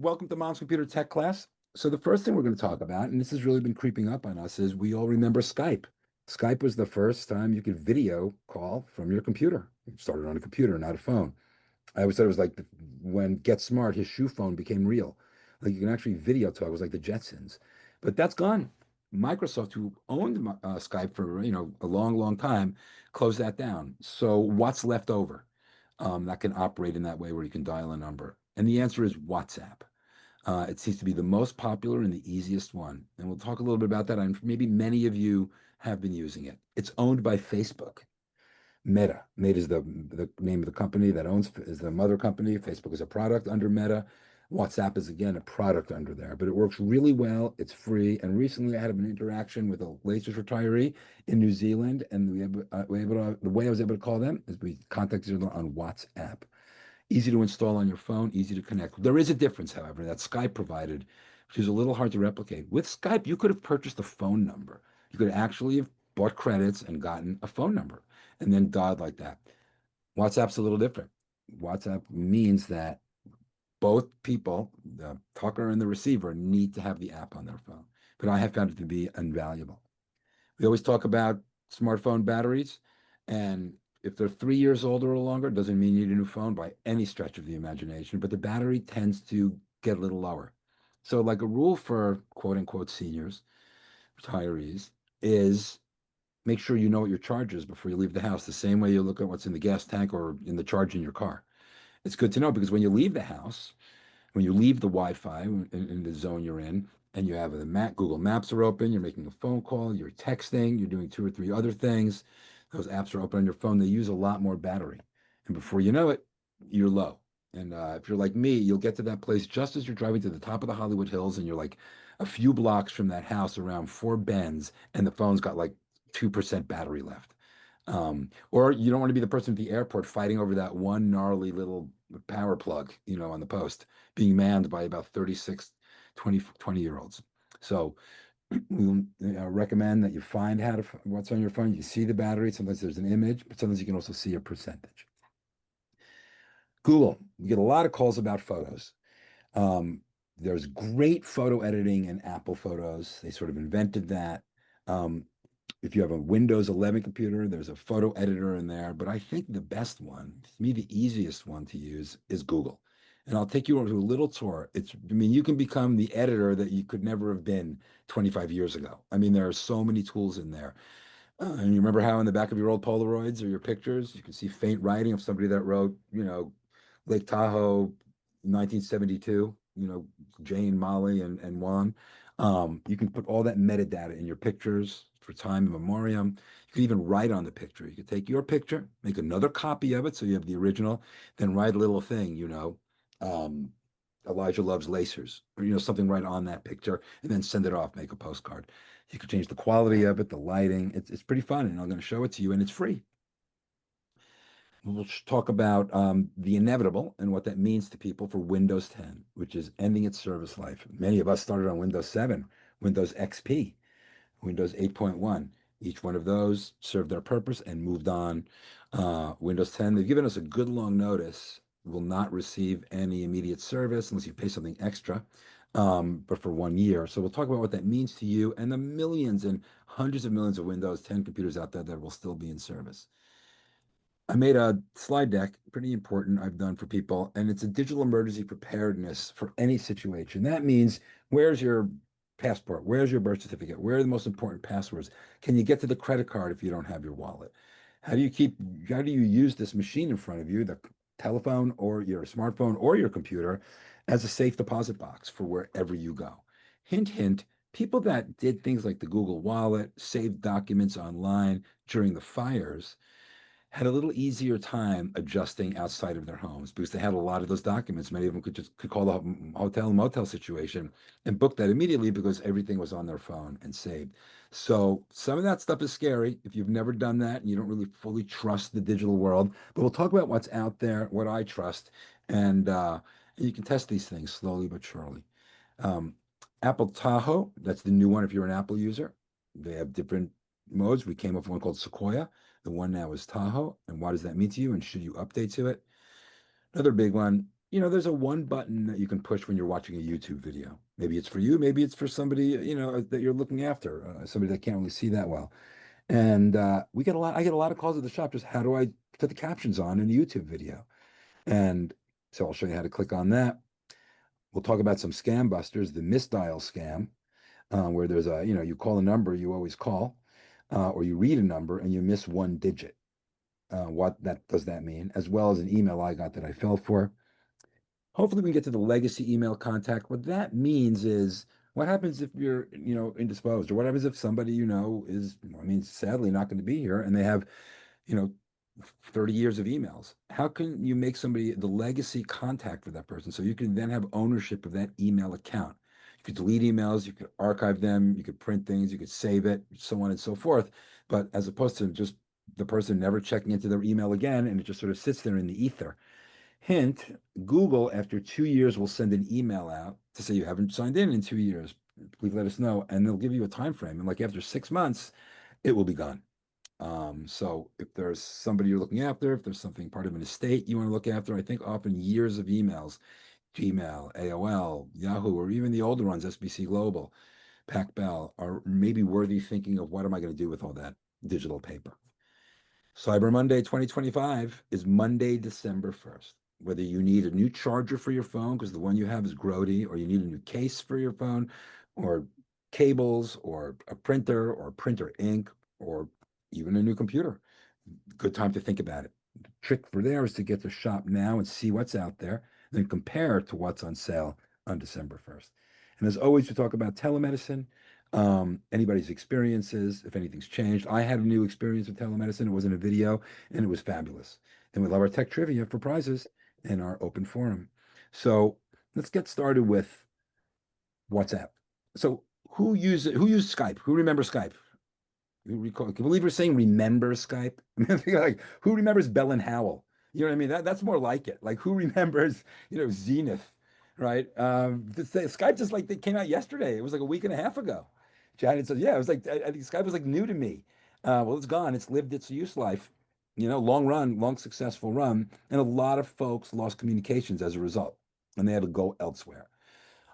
Welcome to Mom's Computer Tech class. So the first thing we're going to talk about, and this has really been creeping up on us, is we all remember Skype. Skype was the first time you could video call from your computer. It started on a computer, not a phone. I always thought it was like when Get Smart, his shoe phone became real. Like you can actually video talk. It was like the Jetsons, but that's gone. Microsoft, who owned Skype for a long, long time, closed that down. So what's left over that can operate in that way where you can dial a number? And the answer is WhatsApp. It seems to be the most popular and the easiest one. And we'll talk a little bit about that. And maybe many of you have been using it. It's owned by Facebook. Meta. Meta is the name of the company that owns is the mother company. Facebook is a product under Meta. WhatsApp is again a product under there, but it works really well. It's free. And recently, I had an interaction with a latest retiree in New Zealand, and the way I was able to call them is we contacted each other on WhatsApp. Easy to install on your phone, easy to connect. There is a difference, however, that Skype provided, which is a little hard to replicate. With Skype, you could have purchased a phone number. You could actually have bought credits and gotten a phone number and then dialed like that. WhatsApp's a little different. WhatsApp means that both people, the talker and the receiver, need to have the app on their phone. But I have found it to be invaluable. We always talk about smartphone batteries, and if they're 3 years older or longer, it doesn't mean you need a new phone by any stretch of the imagination, but the battery tends to get a little lower. So, like a rule for quote unquote seniors, retirees, is make sure you know what your charge is before you leave the house, the same way you look at what's in the gas tank or in the charge in your car. It's good to know because when you leave the house, when you leave the Wi-Fi in the zone you're in, and you have the map, Google Maps are open, you're making a phone call, you're texting, you're doing two or three other things. Those apps are open on your phone. They use a lot more battery, and before you know it, you're low. And if you're like me, you'll get to that place just as you're driving to the top of the Hollywood Hills, and you're like a few blocks from that house around four bends, and the phone's got like 2% battery left. Or you don't want to be the person at the airport fighting over that one gnarly little power plug, on the post being manned by about 36, 20-year-olds. So we recommend that you find what's on your phone. You see the battery. Sometimes there's an image, but sometimes you can also see a percentage. Google, you get a lot of calls about photos. There's great photo editing in Apple Photos. They sort of invented that. If you have a Windows 11 computer, there's a photo editor in there. But I think the best one, to me, the easiest one to use is Google. And I'll take you on to a little tour. You can become the editor that you could never have been 25 years ago. I mean, there are so many tools in there. And you remember how in the back of your old Polaroids or your pictures, you can see faint writing of somebody that wrote, Lake Tahoe, 1972, Jane, Molly, and Juan. You can put all that metadata in your pictures for time memoriam. You can even write on the picture. You could take your picture, make another copy of it so you have the original, then write a little thing, um, Elijah loves lacers, or something right on that picture, and then send it off, make a postcard. You can change the quality of it, the lighting. It's pretty fun, and I'm going to show it to you, and it's free. We'll talk about the inevitable and what that means to people for Windows 10, which is ending its service life. Many of us started on Windows 7, Windows XP, Windows 8.1. Each one of those served their purpose and moved on. Windows 10, they've given us a good long notice. Will not receive any immediate service unless you pay something extra, but for 1 year. So we'll talk about what that means to you and the millions and hundreds of millions of Windows 10 computers out there that will still be in service. I made a slide deck, pretty important, I've done for people, and it's a digital emergency preparedness for any situation. That means where's your passport? Where's your birth certificate? Where are the most important passwords? Can you get to the credit card if you don't have your wallet? How do you use this machine in front of you, the telephone or your smartphone or your computer, as a safe deposit box for wherever you go? Hint, hint, people that did things like the Google Wallet, saved documents online during the fires, had a little easier time adjusting outside of their homes because they had a lot of those documents. Many of them could call the hotel and motel situation and book that immediately because everything was on their phone and saved. So some of that stuff is scary if you've never done that and you don't really fully trust the digital world. But we'll talk about what's out there, what I trust, and you can test these things slowly but surely. Um, Apple Tahoe, that's the new one if you're an Apple user. They have different modes. We came up with one called Sequoia. The one now is Tahoe. And what does that mean to you? And should you update to it? Another big one, there's a one button that you can push when you're watching a YouTube video. Maybe it's for you, maybe it's for somebody, that you're looking after, somebody that can't really see that well. And I get a lot of calls at the shop, just how do I put the captions on in a YouTube video? And so I'll show you how to click on that. We'll talk about some scam busters, the misdial scam, where there's you call a number you always call, or you read a number and you miss one digit. What that does that mean? As well as an email I got that I fell for. Hopefully we can get to the legacy email contact. What that means is what happens if you're, indisposed, or what happens if somebody is, I mean, sadly not going to be here and they have, you know, 30 years of emails. How can you make somebody the legacy contact for that person so you can then have ownership of that email account? You could delete emails, you could archive them, you could print things, you could save it, so on and so forth. But as opposed to just the person never checking into their email again and it just sort of sits there in the ether. Hint, Google, after 2 years, will send an email out to say you haven't signed in 2 years. Please let us know. And they'll give you a time frame. And like after 6 months, it will be gone. So if there's somebody you're looking after, if there's something part of an estate you want to look after, I think often years of emails, Gmail, AOL, Yahoo, or even the older ones, SBC Global, Pac Bell, are maybe worthy thinking of what am I going to do with all that digital paper. Cyber Monday 2025 is Monday, December 1st. Whether you need a new charger for your phone because the one you have is grody, or you need a new case for your phone, or cables, or a printer, or printer ink, or even a new computer, good time to think about it. The trick for there is to get to shop now and see what's out there, then compare to what's on sale on December 1st. And as always, we talk about telemedicine, anybody's experiences, if anything's changed. I had a new experience with telemedicine. It wasn't a video, and it was fabulous. And we love our tech trivia for prizes in our open forum. So let's get started with WhatsApp. So who used Skype? Who remembers Skype? Who recall? Can you believe we're saying remember Skype? I mean, I think like who remembers Bell and Howell? You know what I mean? That's more like it. Like who remembers, Zenith, right? Skype just like they came out yesterday. It was like a week and a half ago. Janet said, yeah, it was like I think Skype was like new to me. Well, it's gone. It's lived its use life. Long run, long successful run, and a lot of folks lost communications as a result, and they had to go elsewhere.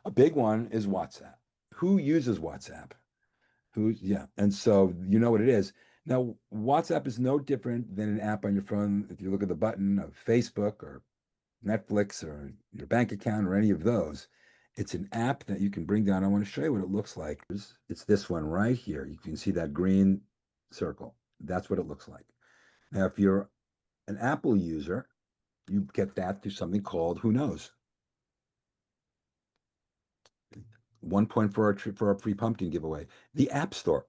A big one is WhatsApp. Who uses WhatsApp? Yeah. And so you know what it is. Now, WhatsApp is no different than an app on your phone. If you look at the button of Facebook or Netflix or your bank account or any of those, it's an app that you can bring down. I want to show you what it looks like. It's this one right here. You can see that green circle. That's what it looks like. Now, if you're an Apple user, you get that through something called, who knows? 1 point for our free pumpkin giveaway, the App Store.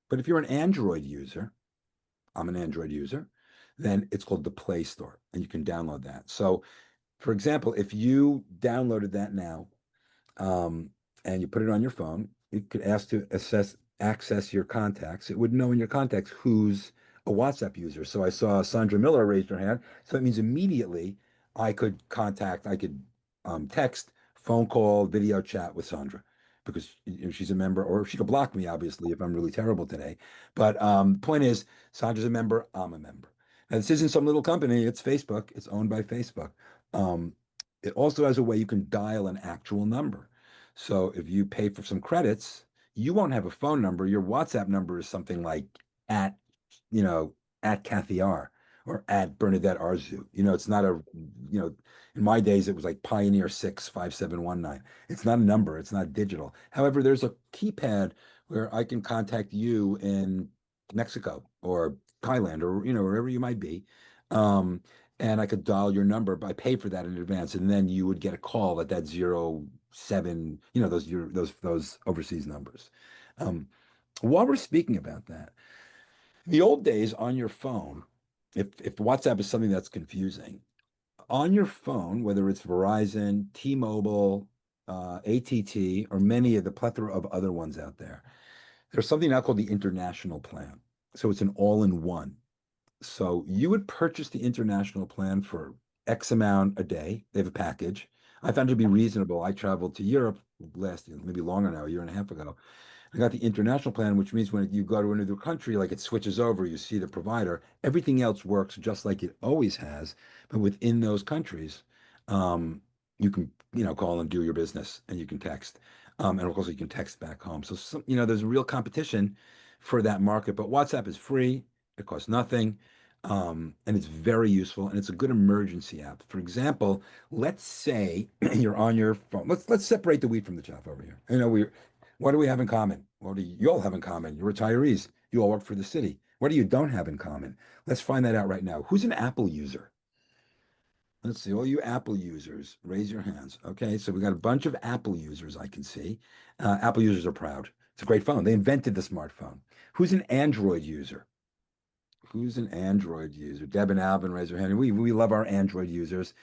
But if you're an Android user, I'm an Android user, then it's called the Play Store, and you can download that. So, for example, if you downloaded that now, and you put it on your phone, you could ask to access your contacts. It would know in your contacts who's a WhatsApp user. So I saw Sandra Miller raised her hand. So that means immediately I could text, phone call, video chat with Sandra because she's a member, or she could block me, obviously, if I'm really terrible today. But point is, Sandra's a member, I'm a member. Now, this isn't some little company, it's Facebook, it's owned by Facebook. Um, it also has a way you can dial an actual number. So if you pay for some credits, you won't have a phone number. Your WhatsApp number is something like at, you know, at Kathy R or at Bernadette Arzu. It's not in my days, it was like Pioneer 65719. It's not a number, it's not digital. However, there's a keypad where I can contact you in Mexico or Thailand or, wherever you might be. Um, and I could dial your number. I pay for that in advance, and then you would get a call at that 07, those overseas numbers. Um, while we're speaking about that, in the old days on your phone, if WhatsApp is something that's confusing, on your phone, whether it's Verizon, T-Mobile, ATT, or many of the plethora of other ones out there, there's something now called the international plan. So it's an all-in-one. So you would purchase the international plan for X amount a day. They have a package. I found it to be reasonable. I traveled to Europe last, maybe longer now, a year and a half ago. I got the international plan, which means when you go to another country, like it switches over, you see the provider. Everything else works just like it always has, but within those countries. you can, call and do your business and you can text. And of course you can text back home. So there's real competition for that market, but WhatsApp is free. It costs nothing. And it's very useful and it's a good emergency app. For example, let's say you're on your phone. Let's separate the wheat from the chaff over here. What do we have in common? What do you all have in common? You're retirees. You all work for the city. What do you don't have in common? Let's find that out right now. Who's an Apple user? Let's see, all you Apple users, raise your hands. Okay, so we got a bunch of Apple users I can see. Apple users are proud. It's a great phone. They invented the smartphone. Who's an Android user? Who's an Android user? Deb and Alvin, raise your hand. We love our Android users.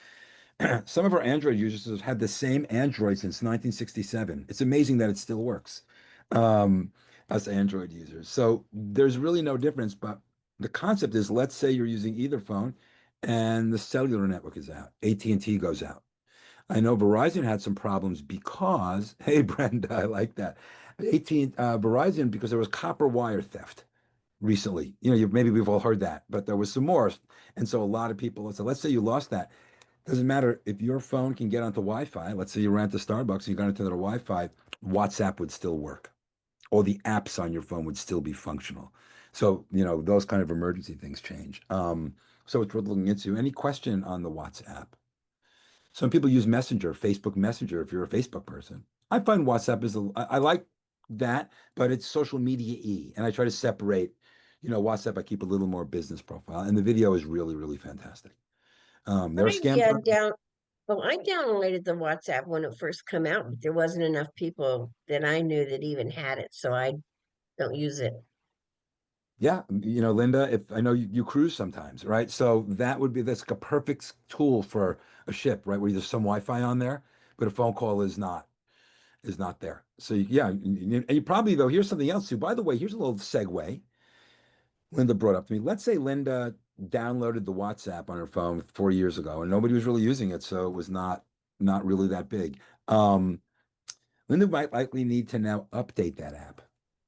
Some of our Android users have had the same Android since 1967. It's amazing that it still works. Um, us Android users. So there's really no difference, but the concept is let's say you're using either phone and the cellular network is out. AT&T goes out. I know Verizon had some problems because, hey, Brenda, I like that. Verizon, because there was copper wire theft recently. Maybe we've all heard that, but there was some more. And so a lot of people said, let's say you lost that. Doesn't matter if your phone can get onto Wi-Fi. Let's say you ran to Starbucks and you got into their Wi-Fi, WhatsApp would still work. All the apps on your phone would still be functional. So, those kind of emergency things change. So it's worth looking into. Any question on the WhatsApp? Some people use Messenger, Facebook Messenger, if you're a Facebook person. I find WhatsApp I like that, but it's social media-y. And I try to separate, WhatsApp, I keep a little more business profile. And the video is really, really fantastic. There are I scams. down. Well, I downloaded the WhatsApp when it first come out, but there wasn't enough people that I knew that even had it, so I don't use it. Yeah, Linda, if I know you cruise sometimes, right? So that's like a perfect tool for a ship, right? Where there's some Wi-Fi on there, but a phone call is not there. So yeah, and you probably though, here's something else too. By the way, here's a little segue. Linda brought up to me. Let's say Linda downloaded the WhatsApp on her phone 4 years ago, and nobody was really using it, so it was not really that big. Linda might likely need to now update that app.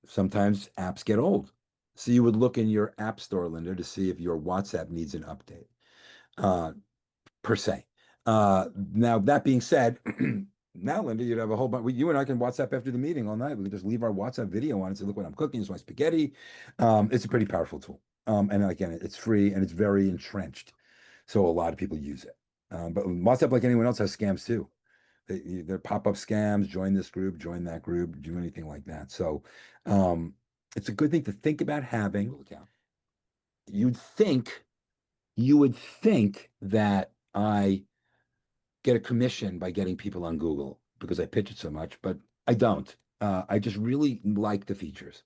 Sometimes apps get old. So you would look in your app store, Linda, to see if your WhatsApp needs an update, uh, per se. Now, that being said, now, Linda, you'd have a whole bunch. You and I can WhatsApp after the meeting all night. We can just leave our WhatsApp video on and say, look what I'm cooking. It's my spaghetti. It's a pretty powerful tool. And again, it's free and it's very entrenched. So a lot of people use it. But WhatsApp, like anyone else, has scams too. They're pop-up scams, join this group, join that group, do anything like that. So um, it's a good thing to think about having. You'd think, you would think that I get a commission by getting people on Google because I pitch it so much, but I don't. I just really like the features.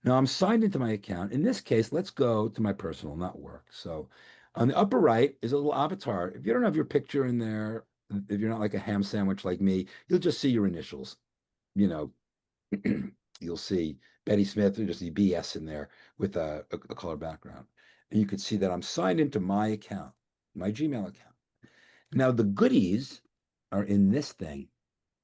Now I'm signed into my account. In this case, let's go to my personal, not work. So on the upper right is a little avatar. If you don't have your picture in there, if you're not like a ham sandwich like me, you'll just see your initials. You know, you'll see Betty Smith or just see BS in there with a color background. And you can see that I'm signed into my account, my Gmail account. Now the goodies are in this thing,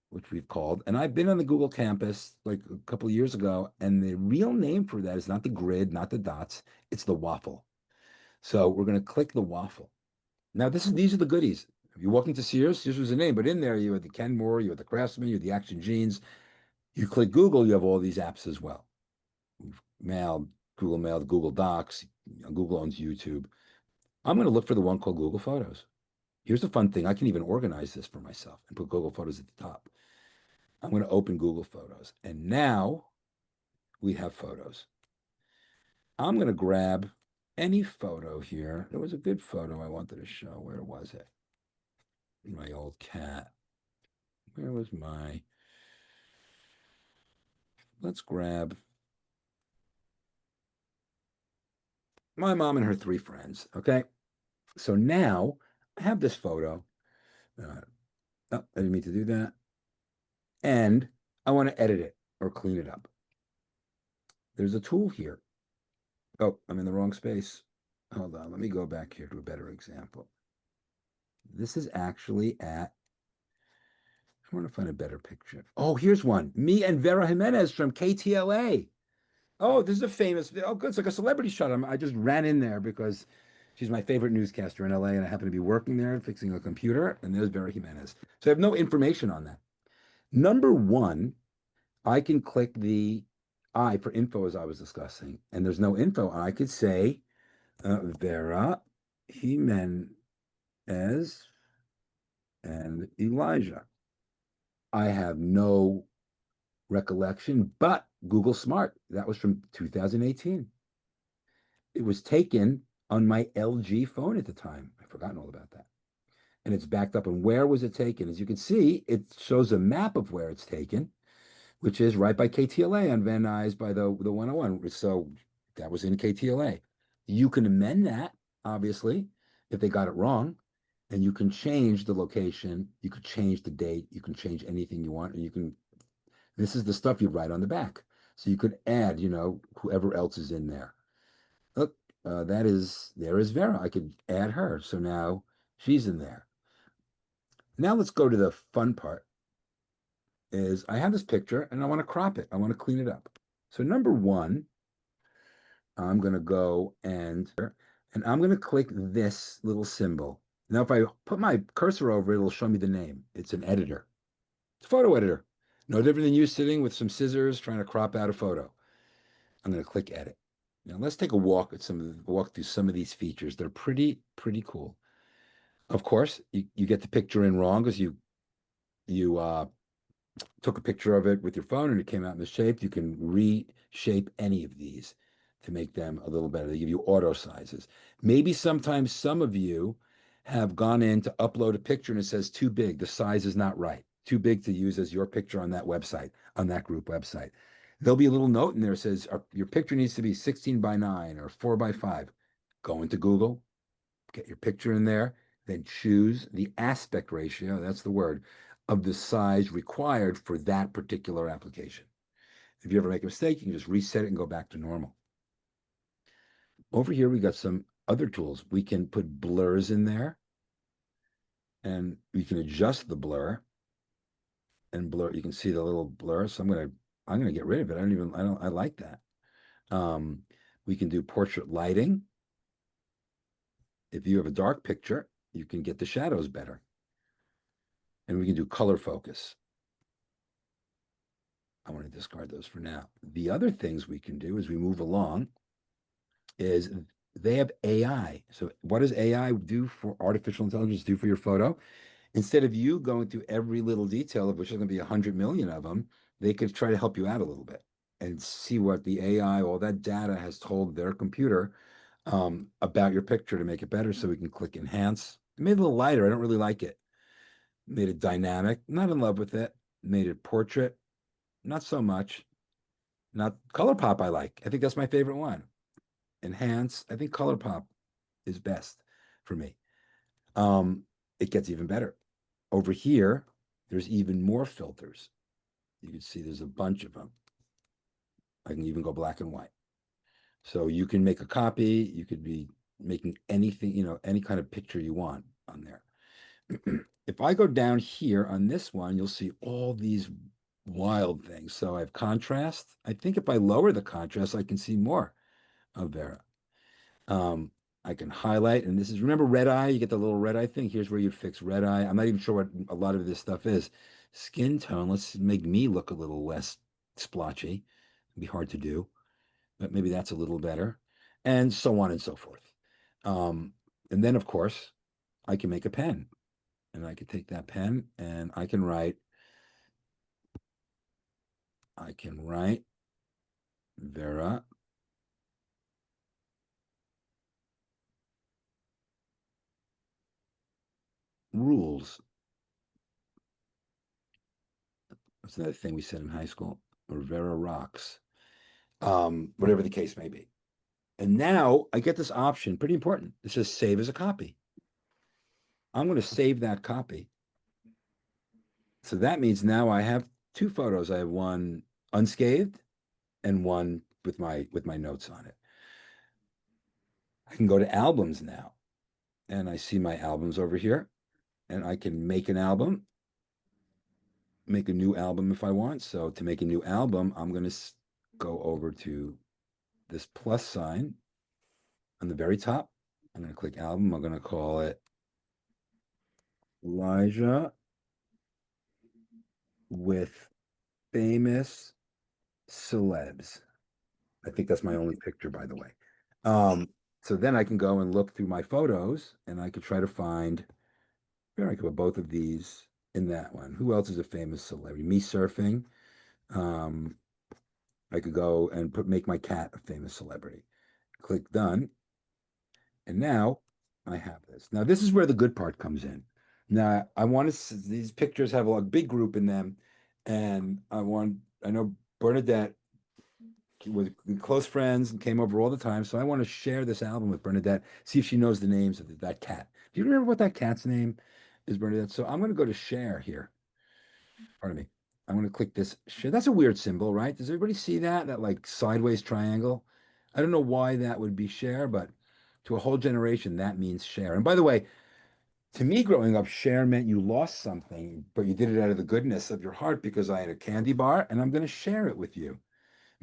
which we've called, and I've been on the Google campus like a couple of years ago, and the real name for that is not the grid, not the dots, it's the waffle. So we're going to click the waffle. Now these are the goodies. If you walk into Sears was the name, but in there you have the Kenmore, you have the Craftsman, you have the Action Jeans. You click Google, you have all these apps as well. Mail, Google Docs, Google owns YouTube. I'm going to look for the one called Google Photos. Here's a fun thing. I can even organize this for myself and put Google Photos at the top. I'm going to open Google Photos. And now we have photos. I'm going to grab any photo here. There was a good photo I wanted to show. Where was it? My old cat. Where was let's grab my mom and her three friends. Okay. So now I have this photo. Oh, I didn't mean to do that. And I want to edit it or clean it up. There's a tool here. Oh, I'm in the wrong space. Hold on. Let me go back here to a better example. This is actually I want to find a better picture. Oh, here's one. Me and Vera Jimenez from KTLA. Oh, this is a famous, oh, good. It's like a celebrity shot. I just ran in there because She's my favorite newscaster in LA, and I happen to be working there fixing a computer, and there's Vera Jimenez. So I have no information on that. Number one, I can click the I for info as I was discussing, and there's no info. I could say Vera Jimenez and Elijah. I have no recollection, but Google Smart. That was from 2018. It was taken on my LG phone at the time. I've forgotten all about that. And it's backed up. And where was it taken? As you can see, it shows a map of where it's taken, which is right by KTLA on Van Nuys by the 101. So that was in KTLA. You can amend that, obviously, if they got it wrong, and you can change the location, you could change the date, you can change anything you want, and you can, this is the stuff you write on the back. So you could add, whoever else is in there. Look, there is Vera. I could add her. So now she's in there. Now let's go to the fun part is I have this picture and I want to crop it. I want to clean it up. So number one, I'm going to go and I'm going to click this little symbol. Now, if I put my cursor over it, it'll show me the name. It's an editor. It's a photo editor. No different than you sitting with some scissors trying to crop out a photo. I'm going to click edit. Now let's take a walk walk through some of these features. They're pretty cool. Of course, you get the picture in wrong because you took a picture of it with your phone and it came out misshaped. You can reshape any of these to make them a little better. They give you auto sizes. Maybe sometimes some of you have gone in to upload a picture and it says too big. The size is not right. Too big to use as your picture on that website, on that group website. There'll be a little note in there that says your picture needs to be 16 by 9 or 4 by 5. Go into Google, get your picture in there, then choose the aspect ratio, that's the word, of the size required for that particular application. If you ever make a mistake, you can just reset it and go back to normal. Over here, we got some other tools. We can put blurs in there and we can adjust the blur and blur. You can see the little blur. So I'm gonna get rid of it. I like that. We can do portrait lighting. If you have a dark picture, you can get the shadows better. And we can do color focus. I want to discard those for now. The other things we can do as we move along is they have AI. So what does AI do for artificial intelligence do for your photo? Instead of you going through every little detail, of which there's going to be 100 million of them, they could try to help you out a little bit and see what the AI, all that data has told their computer about your picture to make it better. So we can click enhance. It made it a little lighter. I don't really like it. Made it dynamic. Not in love with it. Made it portrait. Not so much. Not color pop. I like. I think that's my favorite one. Enhance. I think color pop is best for me. It gets even better. Over here, there's even more filters. You can see there's a bunch of them. I can even go black and white. So you can make a copy. You could be making anything, any kind of picture you want on there. If I go down here on this one, you'll see all these wild things. So I have contrast. I think if I lower the contrast, I can see more of Vera. I can highlight, and this is, remember red eye? You get the little red eye thing. Here's where you fix red eye. I'm not even sure what a lot of this stuff is. Skin tone, let's make me look a little less splotchy. It'd be hard to do, but maybe that's a little better, and so on and so forth. And then, of course, I can make a pen, and I can take that pen and I can write Vera rules. That's another thing we said in high school, or Vera rocks, whatever the case may be. And now I get this option, pretty important. It says save as a copy. I'm going to save that copy. So that means now I have two photos. I have one unscathed and one with my notes on it. I can go to albums now, and I see my albums over here, and I can make an album, make a new album if I want. So to make a new album, I'm going to go over to this plus sign on the very top, I'm going to click album. I'm going to call it Elijah with famous celebs. I think that's my only picture, by the way. Um, so then I can go and look through my photos and I could try to find where I could put both of these in that one. Who else is a famous celebrity? Me surfing. Um, I could go and make my cat a famous celebrity. Click done. And now I have this. Now this is where the good part comes in. Now I want to, these pictures have a big group in them. And I know Bernadette was close friends and came over all the time. So I want to share this album with Bernadette, see if she knows the names of that cat. Do you remember what that cat's name is, Bernadette? So I'm going to go to share here. Pardon me. I'm going to click this share. That's a weird symbol, right? Does everybody see that? That like sideways triangle? I don't know why that would be share, but to a whole generation, that means share. And by the way, to me, growing up, share meant you lost something, but you did it out of the goodness of your heart because I had a candy bar and I'm going to share it with you.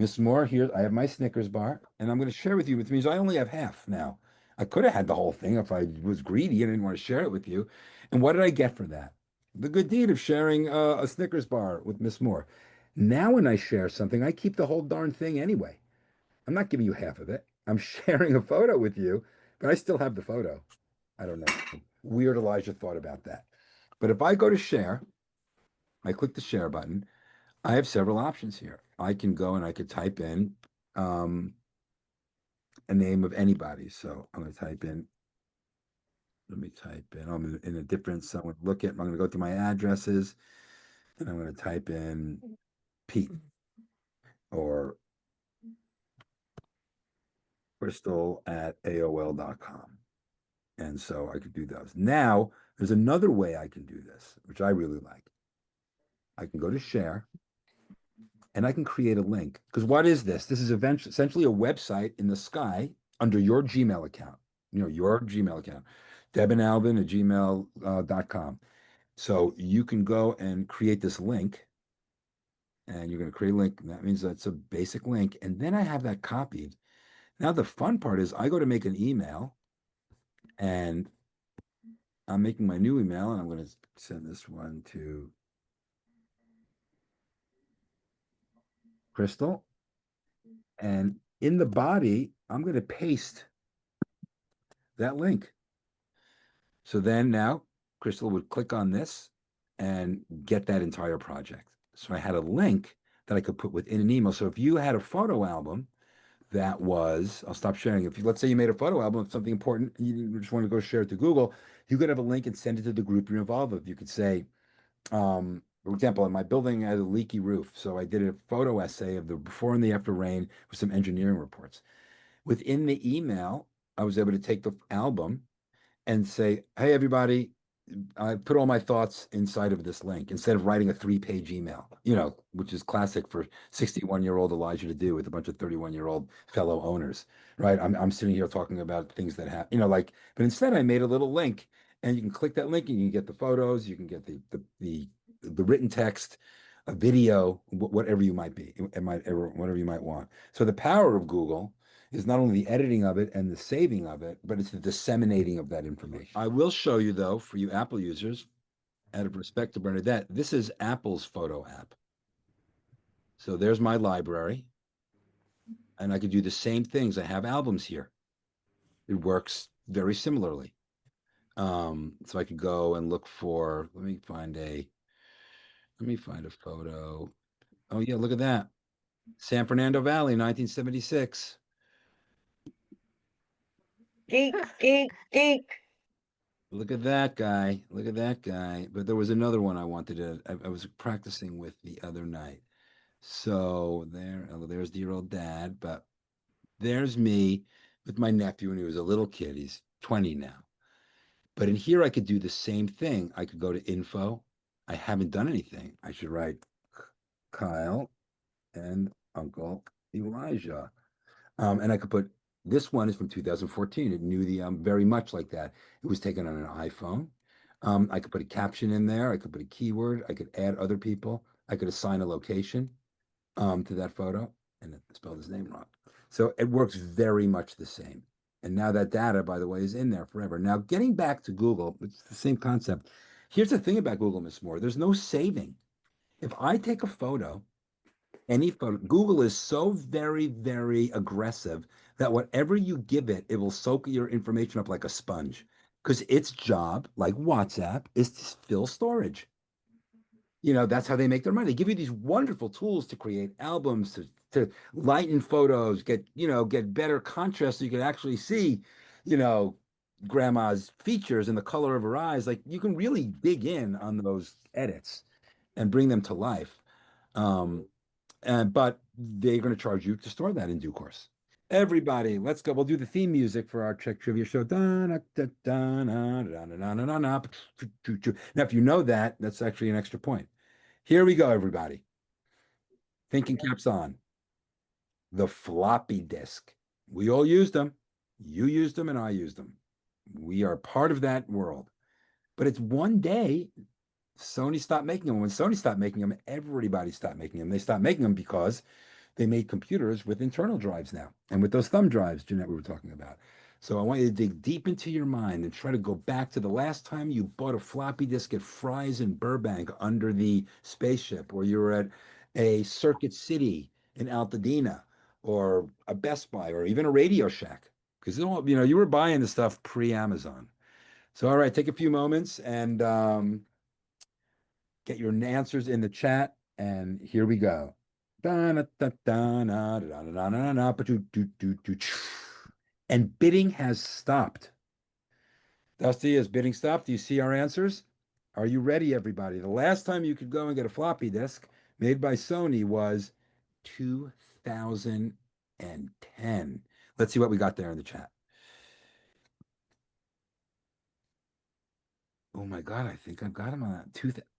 Miss Moore, here I have my Snickers bar, and I'm going to share with you, which means I only have half now. I could have had the whole thing if I was greedy and didn't want to share it with you. And what did I get for that? The good deed of sharing a Snickers bar with Miss Moore. Now, when I share something, I keep the whole darn thing anyway. I'm not giving you half of it. I'm sharing a photo with you, but I still have the photo. I don't know. Weird Elijah thought about that. But if I go to share, I click the share button. I have several options here. I can go and I could type in um, a name of anybody. So I'm going to type in, let me type in, I'm in a different, so I'm going to look at, I'm going to go through my addresses and I'm going to type in Pete or Crystal at AOL.com. And so I could do those. Now, there's another way I can do this, which I really like. I can go to share and I can create a link. Because what is this? This is essentially a website in the sky under your Gmail account, your Gmail account, debinalvin at gmail.com. So you can go and create this link and you're going to create a link. And that means that's a basic link. And then I have that copied. Now, the fun part is I go to make an email and I'm making my new email and I'm going to send this one to Crystal. And in the body, I'm going to paste that link. So then now Crystal would click on this and get that entire project. So I had a link that I could put within an email. So if you had a photo album that was, I'll stop sharing. If you, let's say you made a photo album of something important, and you just want to go share it to Google, you could have a link and send it to the group you're involved with. You could say, for example, in my building had a leaky roof. So I did a photo essay of the before and the after rain with some engineering reports. Within the email, I was able to take the album and say, hey, everybody, I put all my thoughts inside of this link instead of writing a 3-page email, which is classic for 61-year-old Elijah to do with a bunch of 31-year-old fellow owners, right? I'm sitting here talking about things that happen, but instead I made a little link and you can click that link and you can get the photos, you can get the written text, a video, whatever you might be, whatever you might want. So the power of Google is not only the editing of it and the saving of it, but it's the disseminating of that information. I will show you, though, for you Apple users, out of respect to Bernadette, this is Apple's photo app. So there's my library, and I could do the same things. I have albums here. It works very similarly. So I could go and look for, let me find a photo. Oh, yeah, look at that. San Fernando Valley, 1976. Geek, geek, geek. Look at that guy. Look at that guy. But there was another one I wanted to, I was practicing with the other night. So there's the year old dad, but there's me with my nephew when he was a little kid. He's 20 now. But in here, I could do the same thing. I could go to info. I haven't done anything. I should write Kyle and Uncle Elijah. And I could put this one is from 2014. It knew the very much like that. It was taken on an iPhone. I could put a caption in there. I could put a keyword. I could add other people. I could assign a location to that photo and spell his name wrong. So it works very much the same. And now that data, by the way, is in there forever. Now, getting back to Google, it's the same concept. Here's the thing about Google, Miss Moore. There's no saving. If I take a photo, any photo, Google is so very, very aggressive that whatever you give it, it will soak your information up like a sponge. Because its job, like WhatsApp, is to fill storage. That's how they make their money. They give you these wonderful tools to create albums, to lighten photos, get better contrast so you can actually see, you know, grandma's features and the color of her eyes. Like you can really dig in on those edits and bring them to life. Um, but they're going to charge you to store that in due course. Everybody, let's go. We'll do the theme music for our Czech trivia show. Now, if you know that, that's actually an extra point. Here we go, everybody. Thinking caps on. The floppy disk. We all used them. You used them and I used them. We are part of that world. But it's one day Sony stopped making them. When Sony stopped making them, everybody stopped making them. They stopped making them because they made computers with internal drives now and with those thumb drives, Jeanette, we were talking about. So I want you to dig deep into your mind and try to go back to the last time you bought a floppy disk at Fry's in Burbank under the spaceship, or you were at a Circuit City in Altadena, or a Best Buy, or even a Radio Shack. Because you were buying the stuff pre-Amazon. So, all right, take a few moments and get your answers in the chat. And here we go. And bidding has stopped. Dusty, has bidding stopped? Do you see our answers? Are you ready, everybody? The last time you could go and get a floppy disk made by Sony was 2010. Let's see what we got there in the chat. Oh my God, I think I've got him on that.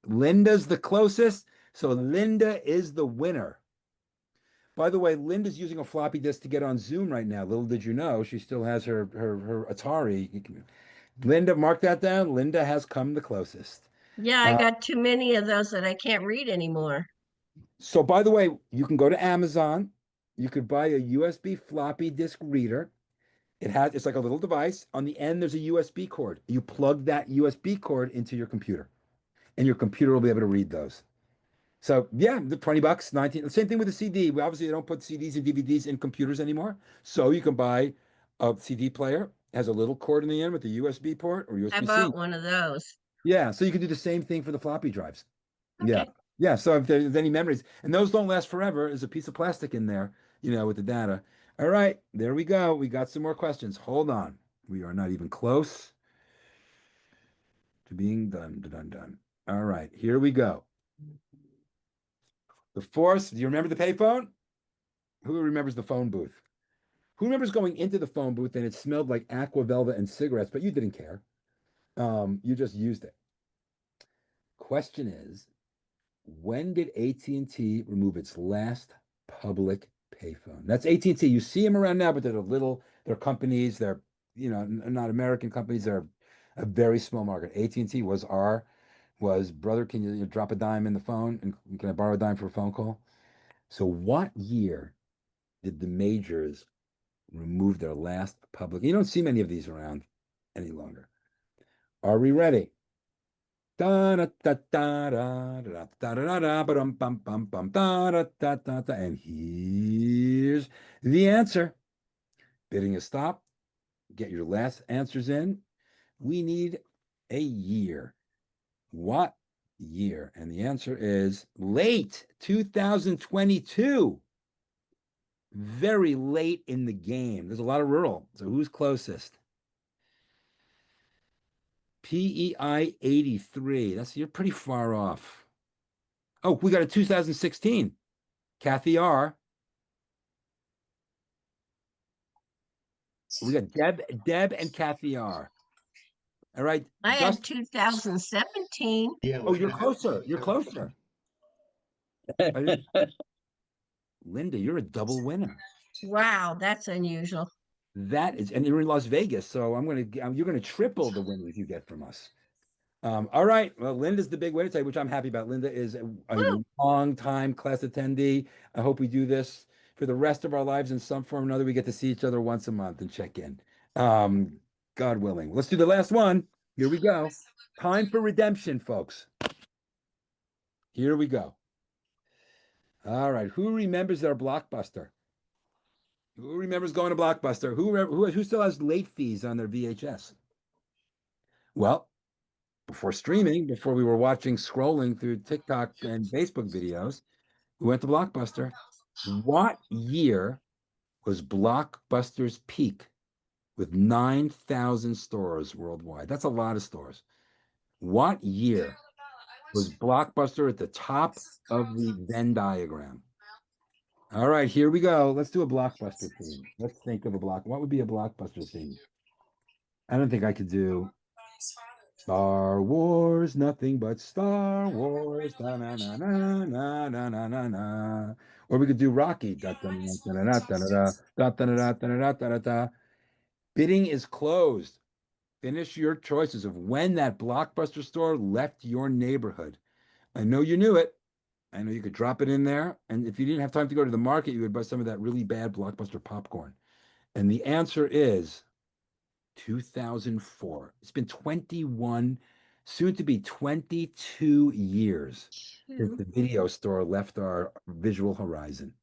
Linda's the closest. So Linda is the winner. By the way, Linda's using a floppy disk to get on Zoom right now. Little did you know, she still has her Atari. Linda, mark that down. Linda has come the closest. Yeah, I Uh, got too many of those that I can't read anymore. so, by the way, you can go to Amazon. You could buy a USB floppy disk reader. It's like a little device. On the end, there's a USB cord. You plug that USB cord into your computer, and your computer will be able to read those. So yeah, the $20, 19. Same thing with the CD. We obviously don't put CDs and DVDs in computers anymore. So you can buy a CD player, has a little cord in the end with a USB port or I USB-C. bought one of those. Yeah, so you can do the same thing for the floppy drives. Yeah. Okay. Yeah. So if there's any memories, and those don't last forever, there's a piece of plastic in there, with the data. All right, there we go. We got some more questions. Hold on. We are not even close to being done. Done, done. All right, here we go. The force, do you remember the payphone? Who remembers the phone booth? Who remembers going into the phone booth and it smelled like Aqua Velva and cigarettes, but you didn't care. You just used it. Question is, when did AT&T remove its last public payphone? That's AT&T. You see them around now, but they're companies. They're, not American companies. They're a very small market. AT&T was brother, can you drop a dime in the phone and can I borrow a dime for a phone call? So what year did the majors remove their last public? You don't see many of these around any longer. Are we ready? And here's the answer. Bidding is stopped. Get your last answers in. We need a year. What year? And the answer is late 2022. Very late in the game. There's a lot of rural. So who's closest? PEI 83. You're pretty far off. Oh, we got a 2016. Kathy R. We got Deb and Kathy R. All right, I had Dust. 2017. Oh, you're closer. You're closer. Linda, you're a double winner. Wow, that's unusual. That is, and you're in Las Vegas, so you're gonna triple the winners you get from us. All right. Well, Linda's the big winner today, which I'm happy about. Linda is a Woo! long time class attendee. I hope we do this for the rest of our lives in some form or another. We get to see each other once a month and check in. Um, God willing. Let's do the last one. Here we go. Time for redemption, folks. Here we go. All right. Who remembers their Blockbuster? Who remembers going to Blockbuster? Who still has late fees on their VHS? Well, before streaming, before we were watching scrolling through TikTok and Facebook videos, we went to Blockbuster. What year was Blockbuster's peak with 9,000 stores worldwide? That's a lot of stores. What year was Blockbuster at the top of the Venn diagram? All right, here we go. Let's do a Blockbuster theme. Let's think of a block. What would be a Blockbuster theme? I don't think I could do Star Wars, nothing but Star Wars. Da, na, na, na, na, na, na, na, na. Or we could do Rocky. Da, da, da, da, da, da, da, da, da, da, da, da, da, da, da, da. Bidding is closed. Finish your choices of when that Blockbuster store left your neighborhood. I know you knew it. I know you could drop it in there. And if you didn't have time to go to the market, you would buy some of that really bad Blockbuster popcorn. And the answer is 2004. It's been 21, soon to be 22 years since Two. the video store left our visual horizon.